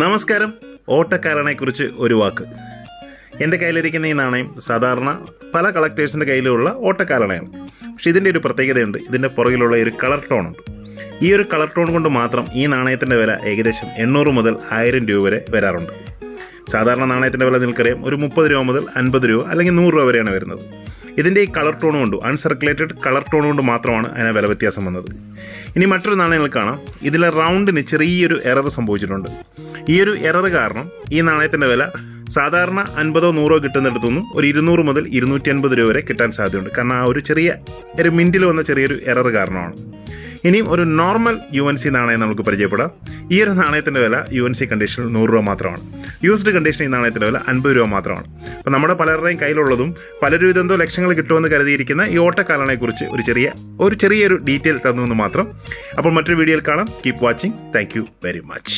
നമസ്കാരം. ഓട്ടക്കാരനെക്കുറിച്ച് ഒരു വാക്ക്. എൻ്റെ കയ്യിലിരിക്കുന്ന ഈ നാണയം സാധാരണ പല കളക്ടേഴ്സിൻ്റെ കയ്യിലുള്ള ഓട്ടക്കാരണയാണ്. പക്ഷേ ഇതിൻ്റെ ഒരു പ്രത്യേകതയുണ്ട്. ഇതിൻ്റെ പുറകിലുള്ള ഒരു കളർ ടോണുണ്ട്. ഈ ഒരു കളർ ടോൺ കൊണ്ട് മാത്രം ഈ നാണയത്തിൻ്റെ വില ഏകദേശം 800 മുതൽ 1000 രൂപ വരെ വരാറുണ്ട്. സാധാരണ നാണയത്തിൻ്റെ വില നിങ്ങൾക്കറിയാം, ഒരു 30 രൂപ മുതൽ 50 രൂപ അല്ലെങ്കിൽ 100 രൂപ വരെയാണ് വരുന്നത്. ഇതിൻ്റെ ഈ കളർ ടോൺ കൊണ്ട്, അൺസർക്കുലേറ്റഡ് കളർ ടോൺ കൊണ്ട് മാത്രമാണ് അതിന് വില വ്യത്യാസം വന്നത്. ഇനി മറ്റൊരു നാണയങ്ങൾ കാണാം. ഇതിലെ റൗണ്ടിന് ചെറിയൊരു എറർ സംഭവിച്ചിട്ടുണ്ട്. ഈ ഒരു എറർ കാരണം ഈ നാണയത്തിൻ്റെ വില സാധാരണ 50 100 കിട്ടുന്നിടത്തുനിന്നും ഒരു 200 മുതൽ 250 രൂപ വരെ കിട്ടാൻ സാധ്യതയുണ്ട്. കാരണം ആ ഒരു മിൻറ്റിൽ വന്ന ചെറിയൊരു എറർ കാരണമാണ്. ഇനിയും ഒരു നോർമൽ UNC നാണയം നമുക്ക് പരിചയപ്പെടാം. ഈ ഒരു നാണയത്തിൻ്റെ വില UNC കണ്ടീഷനിൽ 100 രൂപ മാത്രമാണ്. യൂസ്ഡ് കണ്ടീഷൻ ഈ നാണയത്തിൻ്റെ വില 50 രൂപ മാത്രമാണ്. അപ്പോൾ നമ്മുടെ പലരുടെയും കയ്യിലുള്ളതും പലരും ഇതെന്തോ ലക്ഷങ്ങൾ കിട്ടുമെന്ന് കരുതിയിരിക്കുന്ന ഈ ഓട്ടക്കാലനെക്കുറിച്ച് ഒരു ചെറിയൊരു ഡീറ്റെയിൽ തന്നു എന്ന് മാത്രം. അപ്പോൾ മറ്റൊരു വീഡിയോയിൽ കാണാം. Keep watching. Thank you very much.